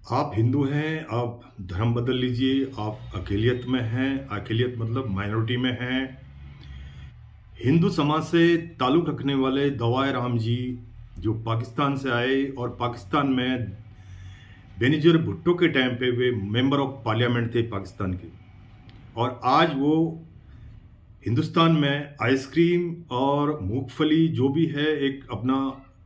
आप हिंदू हैं, आप धर्म बदल लीजिए, आप अकेलियत में हैं, अकेलियत मतलब माइनॉरिटी में हैं। हिंदू समाज से ताल्लुक़ रखने वाले दवाए राम जी जो पाकिस्तान से आए और पाकिस्तान में बेनज़ीर भुट्टो के टाइम पे वे मेंबर ऑफ पार्लियामेंट थे पाकिस्तान के। और आज वो हिंदुस्तान में आइसक्रीम और मूंगफली जो भी है एक अपना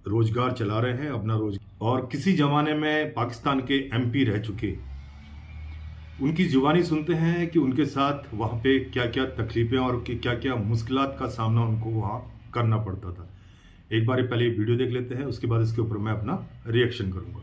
रोजगार चला रहे हैं, अपना रोज और किसी जमाने में पाकिस्तान के एमपी रह चुके। उनकी जुबानी सुनते हैं कि उनके साथ वहाँ पे क्या क्या तकलीफ़ें और क्या क्या मुश्किलात का सामना उनको वहाँ करना पड़ता था। एक बार पहले वीडियो देख लेते हैं, उसके बाद इसके ऊपर मैं अपना रिएक्शन करूँगा।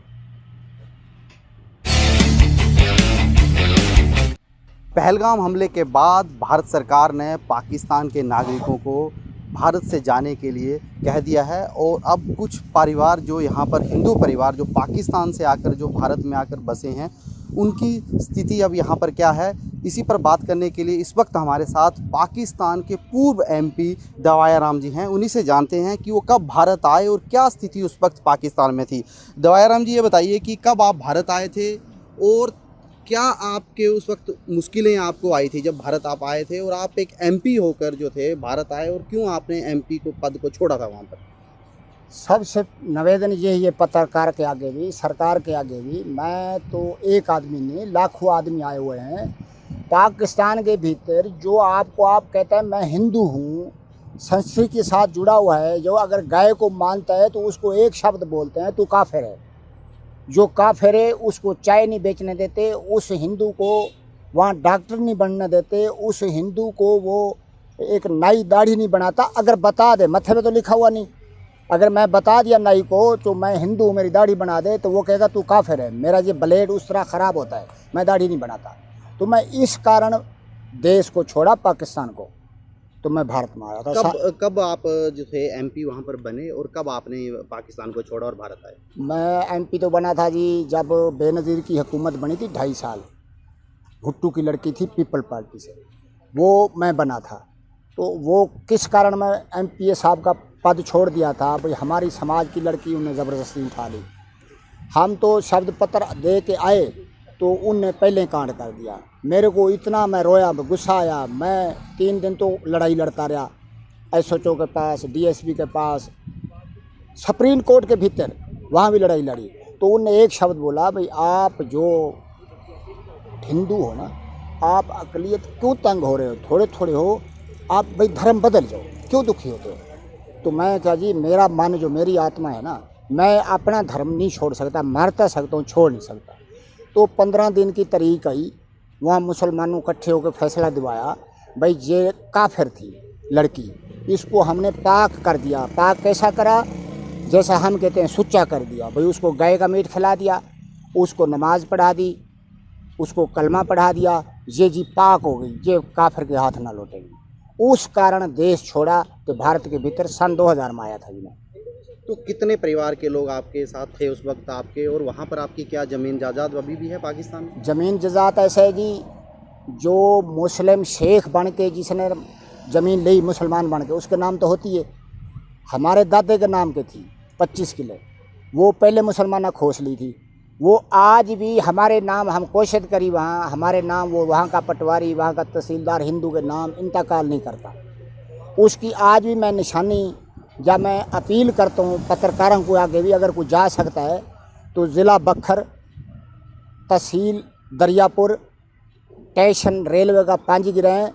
पहलगाम हमले के बाद भारत सरकार ने पाकिस्तान के नागरिकों को भारत से जाने के लिए कह दिया है और अब कुछ परिवार जो यहाँ पर हिंदू परिवार जो पाकिस्तान से आकर जो भारत में आकर बसे हैं, उनकी स्थिति अब यहाँ पर क्या है, इसी पर बात करने के लिए इस वक्त हमारे साथ पाकिस्तान के पूर्व एमपी दवाया राम जी हैं। उन्हीं से जानते हैं कि वो कब भारत आए और क्या स्थिति उस वक्त पाकिस्तान में थी। दवाया राम जी, ये बताइए कि कब आप भारत आए थे और क्या आपके उस वक्त मुश्किलें आपको आई थी जब भारत आप आए थे, और आप एक एमपी होकर जो थे भारत आए, और क्यों आपने एमपी को पद को छोड़ा था वहाँ पर? सबसे निवेदन ये है पत्रकार के आगे भी, सरकार के आगे भी, मैं तो एक आदमी नहीं लाखों आदमी आए हुए हैं पाकिस्तान के भीतर। जो आपको आप कहते हैं मैं हिंदू हूँ, संस्कृति के साथ जुड़ा हुआ है, जो अगर गाय को मानता है तो उसको एक शब्द बोलते हैं तू काफिर है। जो काफिर है उसको चाय नहीं बेचने देते, उस हिंदू को वहाँ डॉक्टर नहीं बनने देते, उस हिंदू को वो एक नाई दाढ़ी नहीं बनाता। अगर बता दे, मत्थे पे तो लिखा हुआ नहीं, अगर मैं बता दिया नाई को तो मैं हिंदू हूँ, मेरी दाढ़ी बना दे, तो वो कहेगा तू काफिर है। मेरा ये ब्लेड उस तरह ख़राब होता है, मैं दाढ़ी नहीं बनाता। तो मैं इस कारण देश को छोड़ा, पाकिस्तान को, तो मैं भारत में आया था। कब आप जो थे एमपी वहाँ पर बने और कब आपने पाकिस्तान को छोड़ा और भारत आए? मैं एमपी तो बना था जी जब बेनज़ीर की हुकूमत बनी थी 2.5 साल। भुट्टो की लड़की थी पीपल पार्टी से, वो मैं बना था। तो वो किस कारण मैं एमपी साहब का पद छोड़ दिया था, भाई हमारी समाज की लड़की उन्हें ज़बरदस्ती उठा ली। हम तो शब्द पत्र दे के आए तो उनने पहले कांड कर दिया। मेरे को इतना मैं रोया, गुस्सा आया। मैं 3 दिन तो लड़ाई लड़ता रहा, एसएचओ के पास, डीएसपी के पास, सुप्रीम कोर्ट के भीतर, वहाँ भी लड़ाई लड़ी। तो उनने एक शब्द बोला, भाई आप जो हिंदू हो ना, आप अकलियत क्यों तंग हो रहे हो, थोड़े थोड़े हो आप, भाई धर्म बदल जाओ, क्यों दुखी होते हो? तो मैं क्या जी, मेरा मन जो मेरी आत्मा है ना, मैं अपना धर्म नहीं छोड़ सकता, मरता सकता हूँ, छोड़ नहीं सकता। तो 15 दिन की तारीख आई, वहाँ मुसलमानों इकट्ठे होकर फैसला दिवाया, भाई ये काफिर थी लड़की, इसको हमने पाक कर दिया। पाक कैसा करा, जैसा हम कहते हैं सुच्चा कर दिया। भाई उसको गाय का मीट खिला दिया, उसको नमाज पढ़ा दी, उसको कलमा पढ़ा दिया, ये जी पाक हो गई, ये काफिर के हाथ ना लौटेगी। उस कारण देश छोड़ा, तो भारत के भीतर सन 2000 में आया था जी मैं। तो कितने परिवार के लोग आपके साथ थे उस वक्त आपके, और वहाँ पर आपकी क्या ज़मीन जायदाद अभी भी है पाकिस्तान में? ज़मीन जायदाद ऐसा है जी, जो मुस्लिम शेख बन के जिसने ज़मीन ली मुसलमान बन के, उसके नाम तो होती है, हमारे दादे के नाम के थी 25 किले, वो पहले मुसलमाना खोस ली थी। वो आज भी हमारे नाम, हम कोशिश करी वहाँ हमारे नाम, वो वहाँ का पटवारी, वहाँ का तहसीलदार हिंदू के नाम इंतकाल नहीं करता। उसकी आज भी मैं निशानी, जब मैं अपील करता हूँ पत्रकारों को आगे भी, अगर कोई जा सकता है तो ज़िला बखर, तहसील दरियापुर, स्टेशन रेलवे का 5 गिरह,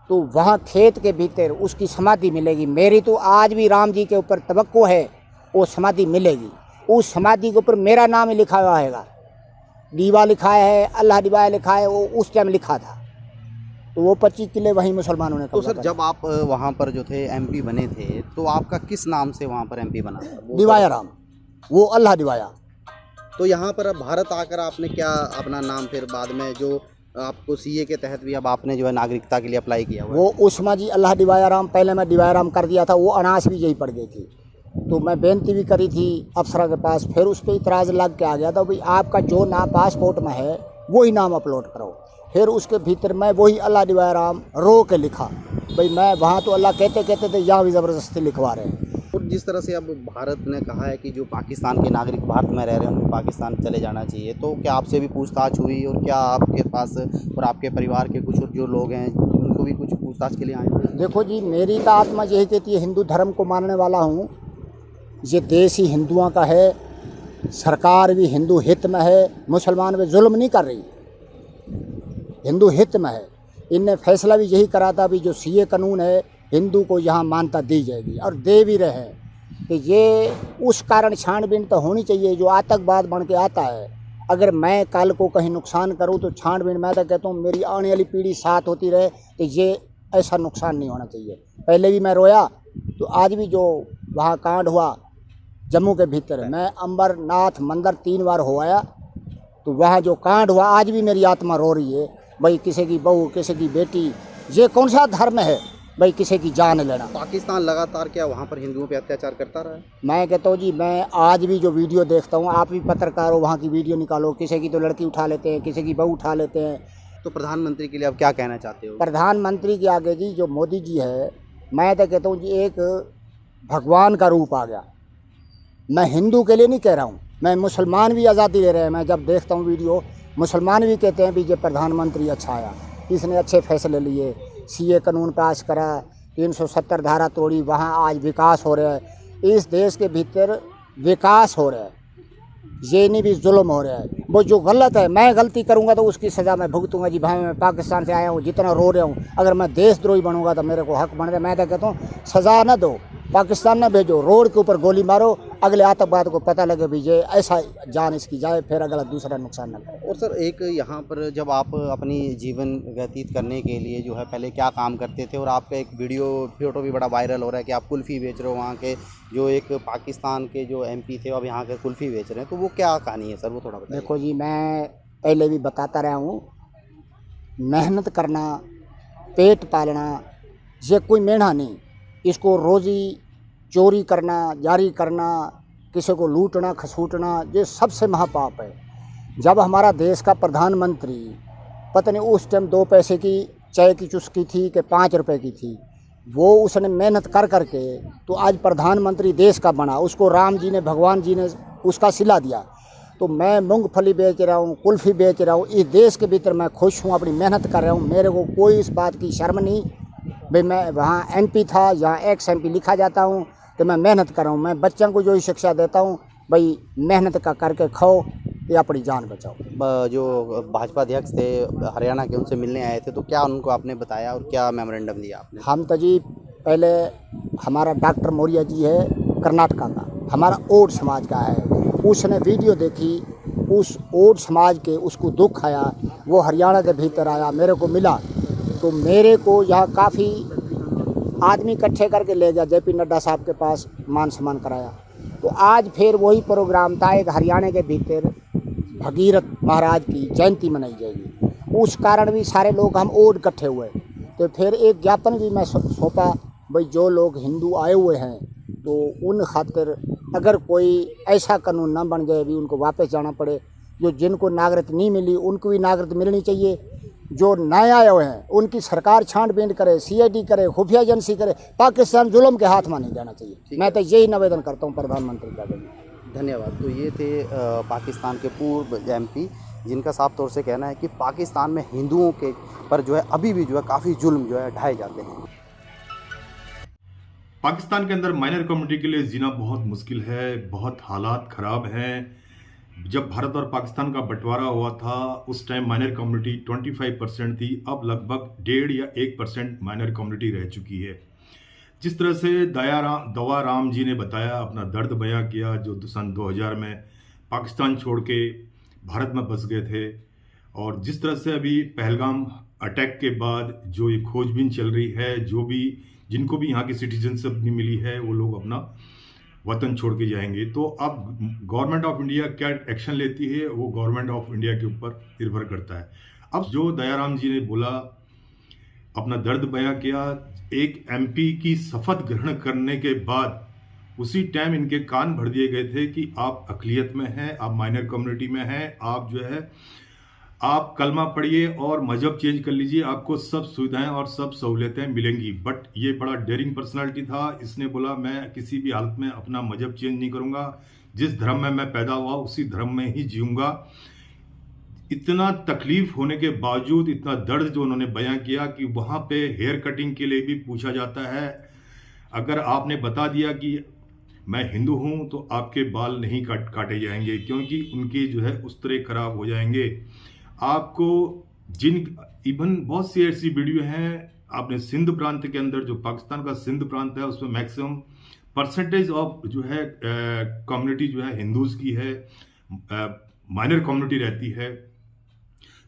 तो वहाँ खेत के भीतर उसकी समाधि मिलेगी। मेरी तो आज भी राम जी के ऊपर तवक्को है, वो समाधि मिलेगी। उस समाधि के ऊपर मेरा नाम ही लिखा हुआ है, दीवा लिखा है, अल्लाह दीवा लिखा है, वो उस टाइम लिखा था। तो वो 25 किले वहीं मुसलमानों ने। तो सर जब आप वहाँ पर जो थे एमपी बने थे, तो आपका किस नाम से वहाँ पर एमपी बना था? दिवाया राम, वो अल्लाह दिवाया। तो यहाँ पर अब भारत आकर आपने क्या अपना नाम फिर बाद में जो आपको सीए के तहत भी अब आपने जो है नागरिकता के लिए अप्लाई किया हुआ? वो उस्मा जी अल्लाह दिवाया राम, पहले मैं दिवाया राम कर दिया था, वो अनास भी यही पड़ गई थी। तो मैं बेनती भी करी थी अफसर के पास, फिर उस पर इतराज़ लग के आ गया था, भाई आपका जो नाम पासपोर्ट में है वही नाम अपलोड करो। फिर उसके भीतर मैं वही अल्लाह दिवाया राम रो के लिखा, भाई मैं वहाँ तो अल्लाह कहते कहते थे, यहाँ भी ज़बरदस्ती लिखवा रहे हैं। तो जिस तरह से अब भारत ने कहा है कि जो पाकिस्तान के नागरिक भारत में रह रहे हैं उनको पाकिस्तान चले जाना चाहिए, तो क्या आपसे भी पूछताछ हुई और क्या आपके पास और आपके परिवार के कुछ जो लोग हैं उनको भी कुछ पूछताछ के लिए आए थे? देखो जी, मेरी तो आत्मा यही कहती है, हिंदू धर्म को मानने वाला हूँ, ये देश ही हिंदुओं का है, सरकार भी हिंदू हित में है, मुसलमान पे जुल्म नहीं कर रही, हिंदू हित में है। इनने फैसला भी यही करा था भी जो सीए कानून है हिंदू को यहाँ मान्यता दी जाएगी और दे भी रहे हैं। तो ये उस कारण छानबीन तो होनी चाहिए, जो आतंकवाद बन के आता है। अगर मैं कल को कहीं नुकसान करूँ तो छानबीन, मैं तो कहता हूँ मेरी आने वाली पीढ़ी साथ होती रहे, तो ये ऐसा नुकसान नहीं होना चाहिए। पहले भी मैं रोया, तो आज भी जो वहाँ कांड हुआ जम्मू के भीतर, मैं अमरनाथ मंदिर 3 बार हो आया, तो वहाँ जो कांड हुआ आज भी मेरी आत्मा रो रही है। भाई किसी की बहू, किसी की बेटी, ये कौन सा धर्म है भाई किसी की जान लेना। पाकिस्तान लगातार क्या वहाँ पर हिंदुओं पे अत्याचार करता रहा है? मैं कहता हूँ जी, मैं आज भी जो वीडियो देखता हूँ, आप भी पत्रकार हो, वहाँ की वीडियो निकालो, किसी की तो लड़की उठा लेते हैं, किसी की बहू उठा लेते हैं। तो प्रधानमंत्री के लिए आप क्या कहना चाहते हो? प्रधानमंत्री के आगे जी जो मोदी जी है, मैं तो कहता हूँ जी एक भगवान का रूप आ गया। मैं हिंदू के लिए नहीं कह रहा हूँ, मैं मुसलमान भी आज़ादी ले रहे हैं। मैं जब देखता हूँ वीडियो, मुसलमान भी कहते हैं भी ये प्रधानमंत्री अच्छा आया, इसने अच्छे फैसले लिए, सीए कानून पास करा, 370 धारा तोड़ी, वहाँ आज विकास हो रहा है। इस देश के भीतर विकास हो रहा है, ये नहीं भी जुल्म हो रहा है। वो जो गलत है, मैं गलती करूँगा तो उसकी सज़ा मैं भुगतूंगा जी। भाई मैं पाकिस्तान से आया हूँ, जितना रो रहा हूँ, अगर मैं देशद्रोही बनूंगा तो मेरे को हक बन रहा है। मैं तो कहता हूँ सज़ा न दो, पाकिस्तान न भेजो, रोड के ऊपर गोली मारो, अगले आतंकवाद को पता लगे भी ये ऐसा जान इसकी जाए, फिर अगला दूसरा नुकसान न करे। और सर एक यहाँ पर जब आप अपनी जीवन व्यतीत करने के लिए जो है पहले क्या काम करते थे, और आपका एक वीडियो फोटो भी बड़ा वायरल हो रहा है कि आप कुल्फ़ी बेच रहे हो, वहाँ के जो एक पाकिस्तान के जो एमपी थे अब यहाँ के कुल्फ़ी बेच रहे हैं, तो वो क्या कहानी है सर, वो थोड़ा बताइए। देखो जी, मैं पहले भी बताता रहा हूँ, मेहनत करना, पेट पालना, ये कोई मेढ़ा नहीं। इसको रोज़ी चोरी करना, जारी करना, किसी को लूटना खसूटना, ये सबसे महापाप है। जब हमारा देश का प्रधानमंत्री, पता नहीं उस टाइम 2 पैसे की चाय की चुस्की थी कि 5 रुपए की थी, वो उसने मेहनत कर करके तो आज प्रधानमंत्री देश का बना। उसको राम जी ने, भगवान जी ने उसका सिला दिया। तो मैं मूंगफली बेच रहा हूँ, कुल्फ़ी बेच रहा हूँ, इस देश के भीतर मैं खुश हूँ, अपनी मेहनत कर रहा हूँ, मेरे को कोई इस बात की शर्म नहीं। भाई मैं वहाँ एमपी था, यहाँ एक्स एमपी लिखा जाता हूँ, तो मैं मेहनत कर रहा हूँ। मैं बच्चों को जो ही शिक्षा देता हूँ, भाई मेहनत का करके खाओ या अपनी जान बचाओ। जो भाजपा अध्यक्ष थे हरियाणा के, उनसे मिलने आए थे, तो क्या उनको आपने बताया और क्या मेमोरेंडम दिया आपने? हम तो जी पहले, हमारा डॉक्टर मौर्य जी है कर्नाटका का, हमारा ओड समाज का है, उसने वीडियो देखी, उस ओड समाज के उसको दुख आया, वो हरियाणा के भीतर आया, मेरे को मिला, तो मेरे को यहाँ काफ़ी आदमी इकट्ठे करके ले गया जेपी नड्डा साहब के पास, मान सम्मान कराया। तो आज फिर वही प्रोग्राम था, एक हरियाणा के भीतर भगीरथ महाराज की जयंती मनाई जाएगी, उस कारण भी सारे लोग हम ओड इकट्ठे हुए। तो फिर एक ज्ञापन भी मैं सौंपा, भाई जो लोग हिंदू आए हुए हैं तो उन खातिर अगर कोई ऐसा कानून ना बन जाए भी उनको वापस जाना पड़े, जो जिनको नागरिकता नहीं मिली उनको भी नागरिकता मिलनी चाहिए, जो नए आए हुए हैं उनकी सरकार छानबीन करे, सीआईडी करे, खुफिया एजेंसी करे, पाकिस्तान जुल्म के हाथ में नहीं जाना चाहिए। मैं तो यही निवेदन करता हूँ प्रधानमंत्री का। धन्यवाद। तो ये थे पाकिस्तान के पूर्व एमपी, जिनका साफ तौर से कहना है कि पाकिस्तान में हिंदुओं के पर जो है अभी भी जो है काफ़ी जुल्म जो है ढाए जाते हैं। पाकिस्तान के अंदर माइनर कम्युनिटी के लिए जीना बहुत मुश्किल है, बहुत हालात ख़राब हैं। जब भारत और पाकिस्तान का बंटवारा हुआ था उस टाइम माइनर कम्युनिटी 25% थी, अब लगभग 1.5 या 1% माइनर कम्युनिटी रह चुकी है। जिस तरह से दवा राम जी ने बताया, अपना दर्द बयां किया, जो सन 2000 में पाकिस्तान छोड़ के भारत में बस गए थे, और जिस तरह से अभी पहलगाम अटैक के बाद जो ये खोजबीन चल रही है, जो भी जिनको भी यहाँ की सिटीजनशिप नहीं मिली है वो लोग अपना वतन छोड़ के जाएंगे। तो अब गवर्नमेंट ऑफ इंडिया क्या एक्शन लेती है वो गवर्नमेंट ऑफ इंडिया के ऊपर निर्भर करता है। अब जो दयाराम जी ने बोला, अपना दर्द बयां किया, एक एमपी की शपथ ग्रहण करने के बाद उसी टाइम इनके कान भर दिए गए थे कि आप अक़लियत में हैं, आप माइनर कम्युनिटी में हैं, आप जो है आप कलमा पढ़िए और मजहब चेंज कर लीजिए, आपको सब सुविधाएं और सब सहूलियतें मिलेंगी। बट ये बड़ा डेयरिंग पर्सनालिटी था, इसने बोला मैं किसी भी हालत में अपना मजहब चेंज नहीं करूंगा, जिस धर्म में मैं पैदा हुआ उसी धर्म में ही जीऊंगा। इतना तकलीफ होने के बावजूद इतना दर्द जो उन्होंने बयां किया कि वहां पे हेयर कटिंग के लिए भी पूछा जाता है। अगर आपने बता दिया कि मैं हिंदू हूं तो आपके बाल नहीं काटे जाएंगे, क्योंकि उनके जो है उस तरह खराब हो जाएंगे। आपको इवन बहुत सी ऐसी वीडियो हैं, आपने सिंध प्रांत के अंदर, जो पाकिस्तान का सिंध प्रांत है, उसमें मैक्सिमम परसेंटेज ऑफ जो है कम्युनिटी जो है हिंदूज की है, माइनर कम्युनिटी रहती है।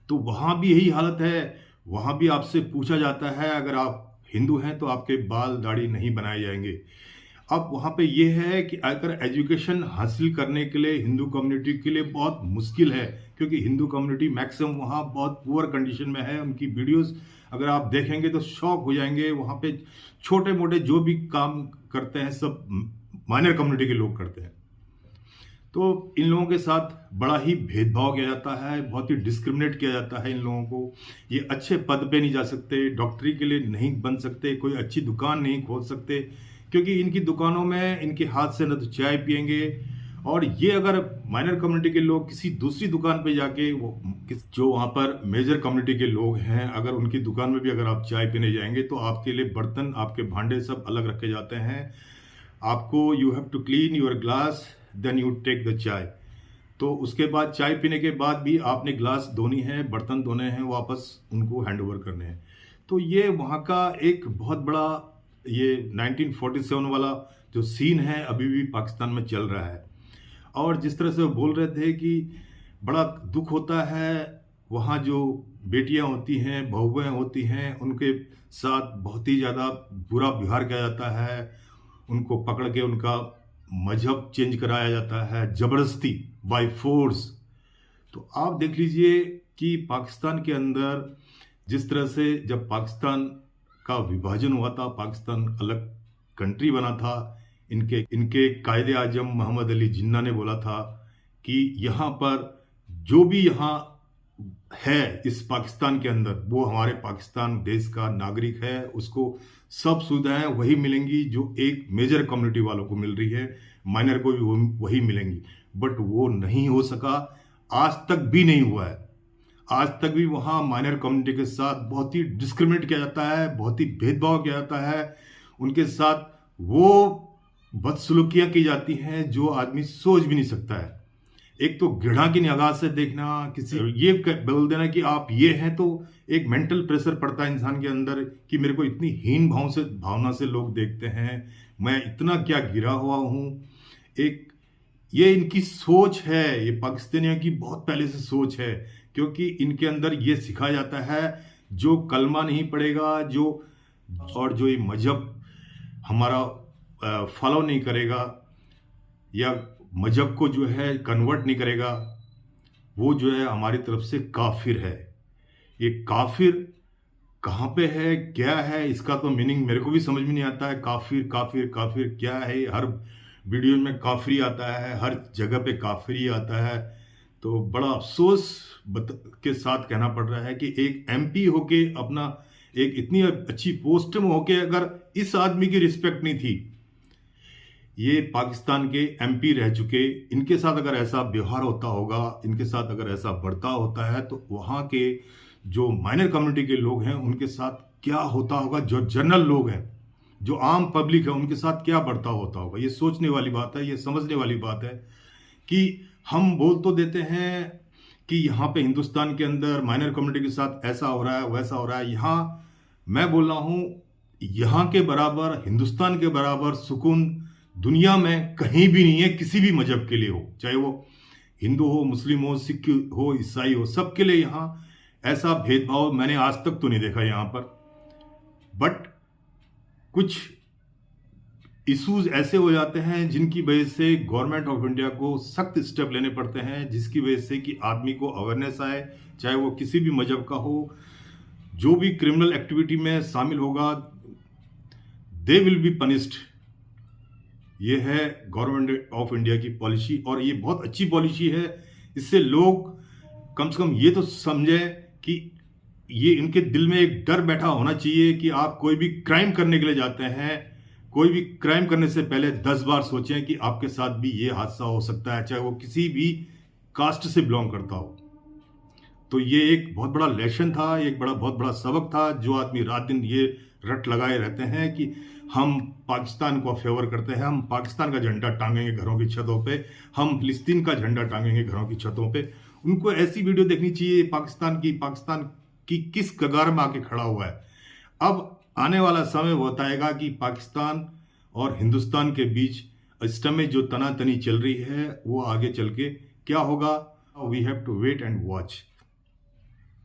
तो वहाँ भी यही हालत है, वहाँ भी आपसे पूछा जाता है अगर आप हिंदू हैं तो आपके बाल दाढ़ी नहीं बनाए जाएंगे। अब वहाँ पे ये है कि अगर एजुकेशन हासिल करने के लिए हिंदू कम्युनिटी के लिए बहुत मुश्किल है, क्योंकि हिंदू कम्युनिटी मैक्सिमम वहाँ बहुत पुअर कंडीशन में है। उनकी वीडियोस अगर आप देखेंगे तो शॉक हो जाएंगे। वहाँ पे छोटे मोटे जो भी काम करते हैं सब माइनर कम्युनिटी के लोग करते हैं। तो इन लोगों के साथ बड़ा ही भेदभाव किया जाता है, बहुत ही डिस्क्रिमिनेट किया जाता है इन लोगों को। ये अच्छे पद पे नहीं जा सकते, डॉक्टरी के लिए नहीं बन सकते, कोई अच्छी दुकान नहीं खोल सकते, क्योंकि इनकी दुकानों में इनके हाथ से न तो चाय पियेंगे। और ये अगर माइनर कम्युनिटी के लोग किसी दूसरी दुकान पे जाके जो वहाँ पर मेजर कम्युनिटी के लोग हैं, अगर उनकी दुकान में भी अगर आप चाय पीने जाएंगे तो आपके लिए बर्तन, आपके भांडे सब अलग रखे जाते हैं। आपको you have to clean your glass then you take the chai. तो उसके बाद चाय पीने के बाद भी आपने ग्लास धोनी है, बर्तन धोने हैं, वापस उनको हैंड ओवर करने हैं। तो ये वहाँ का एक बहुत बड़ा ये 1947 वाला जो सीन है अभी भी पाकिस्तान में चल रहा है। और जिस तरह से वो बोल रहे थे कि बड़ा दुख होता है, वहाँ जो बेटियां होती हैं, बहुएं होती हैं, उनके साथ बहुत ही ज़्यादा बुरा व्यवहार किया जाता है। उनको पकड़ के उनका मजहब चेंज कराया जाता है ज़बरदस्ती, बाय फोर्स। तो आप देख लीजिए कि पाकिस्तान के अंदर जिस तरह से जब पाकिस्तान का विभाजन हुआ था, पाकिस्तान अलग कंट्री बना था, इनके कायदे आजम मोहम्मद अली जिन्ना ने बोला था कि यहाँ पर जो भी यहाँ है इस पाकिस्तान के अंदर वो हमारे पाकिस्तान देश का नागरिक है, उसको सब सुविधाएं वही मिलेंगी जो एक मेजर कम्युनिटी वालों को मिल रही है, माइनर को भी वही मिलेंगी। बट वो नहीं हो सका, आज तक भी नहीं हुआ है। आज तक भी वहाँ माइनर कम्युनिटी के साथ बहुत ही डिस्क्रिमिनेट किया जाता है, बहुत ही भेदभाव किया जाता है। उनके साथ वो बदसलूकियाँ की जाती हैं जो आदमी सोच भी नहीं सकता है। एक तो घृणा की निगाह से देखना, किसी ये बोल देना कि आप ये हैं, तो एक मेंटल प्रेशर पड़ता है इंसान के अंदर कि मेरे को इतनी हीन भावना से लोग देखते हैं, मैं इतना क्या गिरा हुआ हूँ। एक ये इनकी सोच है, ये पाकिस्तानियों की बहुत पहले से सोच है, क्योंकि इनके अंदर ये सिखाया जाता है जो कलमा नहीं पड़ेगा, और जो ये मजहब हमारा फॉलो नहीं करेगा या मजहब को जो है कन्वर्ट नहीं करेगा, वो जो है हमारी तरफ से काफिर है। ये काफिर कहाँ पे है, क्या है, इसका तो मीनिंग मेरे को भी समझ में नहीं आता है। काफिर काफिर काफिर क्या है? हर वीडियो में काफिर आता है, हर जगह पे काफिर ही आता है। तो बड़ा अफसोस के साथ कहना पड़ रहा है कि एक एमपी होके, अपना एक इतनी अच्छी पोस्ट में होके, अगर इस आदमी की रिस्पेक्ट नहीं थी, ये पाकिस्तान के एमपी रह चुके, इनके साथ अगर ऐसा व्यवहार होता होगा, इनके साथ अगर ऐसा बर्ताव होता है, तो वहाँ के जो माइनर कम्युनिटी के लोग हैं उनके साथ क्या होता होगा, जो जनरल लोग हैं, जो आम पब्लिक है, उनके साथ क्या बर्ताव होता होगा। ये सोचने वाली बात है, ये समझने वाली बात है कि हम बोल तो देते हैं कि यहाँ पे हिंदुस्तान के अंदर माइनर कम्युनिटी के साथ ऐसा हो रहा है, वैसा हो रहा है। यहाँ मैं बोल रहा हूँ, यहाँ के बराबर, हिंदुस्तान के बराबर सुकून दुनिया में कहीं भी नहीं है, किसी भी मजहब के लिए हो, चाहे वो हिंदू हो, मुस्लिम हो, सिख हो, ईसाई हो, सबके लिए यहाँ ऐसा भेदभाव मैंने आज तक तो नहीं देखा यहाँ पर। बट कुछ इश्यूज ऐसे हो जाते हैं जिनकी वजह से गवर्नमेंट ऑफ इंडिया को सख्त स्टेप लेने पड़ते हैं, जिसकी वजह से कि आदमी को अवेयरनेस आए, चाहे वो किसी भी मजहब का हो। जो भी क्रिमिनल एक्टिविटी में शामिल होगा, दे विल बी पनिश्ड। ये है गवर्नमेंट ऑफ इंडिया की पॉलिसी, और ये बहुत अच्छी पॉलिसी है। इससे लोग कम से कम ये तो समझे कि ये इनके दिल में एक डर बैठा होना चाहिए कि आप कोई भी क्राइम करने के लिए जाते हैं, कोई भी क्राइम करने से पहले 10 बार सोचें कि आपके साथ भी ये हादसा हो सकता है, चाहे वो किसी भी कास्ट से बिलोंग करता हो। तो ये एक बहुत बड़ा लेसन था, एक बहुत बड़ा सबक था। जो आदमी रात दिन ये रट लगाए रहते हैं कि हम पाकिस्तान को फेवर करते हैं, हम पाकिस्तान का झंडा टांगेंगे घरों की छतों पे, हम फिलिस्तीन का झंडा टांगेंगे घरों की छतों पे, उनको ऐसी वीडियो देखनी चाहिए पाकिस्तान की किस कगार में आके खड़ा हुआ है। अब आने वाला समय वो बताएगा कि पाकिस्तान और हिंदुस्तान के बीच इस समय जो तनातनी चल रही है वो आगे चल के क्या होगा। We have to wait and watch.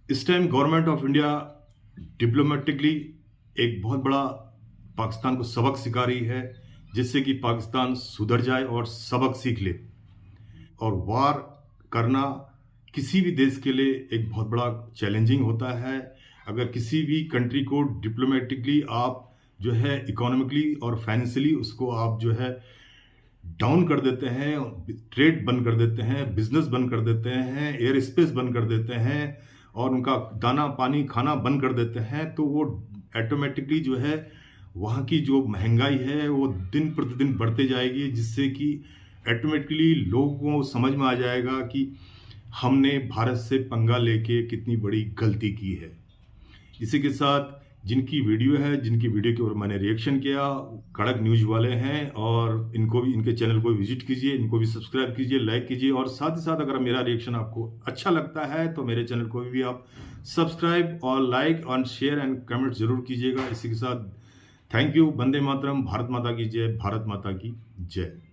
इस time government of India diplomatically एक बहुत बड़ा पाकिस्तान को सबक सिखा रही है, जिससे कि पाकिस्तान सुधर जाए और सबक सीख ले। और वार करना किसी भी देश के लिए एक बहुत बड़ा चैलेंजिंग होता है। अगर किसी भी कंट्री को डिप्लोमेटिकली आप जो है इकोनॉमिकली और फाइनेंशियली उसको आप जो है डाउन कर देते हैं, ट्रेड बंद कर देते हैं, बिजनेस बंद कर देते हैं, एयर स्पेस बंद कर देते हैं और उनका दाना पानी खाना बंद कर देते हैं, तो वो ऑटोमेटिकली जो है वहाँ की जो महंगाई है वो दिन प्रतिदिन बढ़ते जाएगी, जिससे कि ऑटोमेटिकली लोगों को समझ में आ जाएगा कि हमने भारत से पंगा लेके कितनी बड़ी गलती की है। इसी के साथ जिनकी वीडियो के ऊपर मैंने रिएक्शन किया, कड़क न्यूज वाले हैं, और इनको भी, इनके चैनल को विजिट कीजिए, इनको भी सब्सक्राइब कीजिए, लाइक कीजिए, और साथ ही साथ अगर मेरा रिएक्शन आपको अच्छा लगता है तो मेरे चैनल को भी आप सब्सक्राइब और लाइक और शेयर एंड कमेंट जरूर कीजिएगा। इसी के साथ थैंक यू। वंदे मातरम। भारत माता की जय। भारत माता की जय।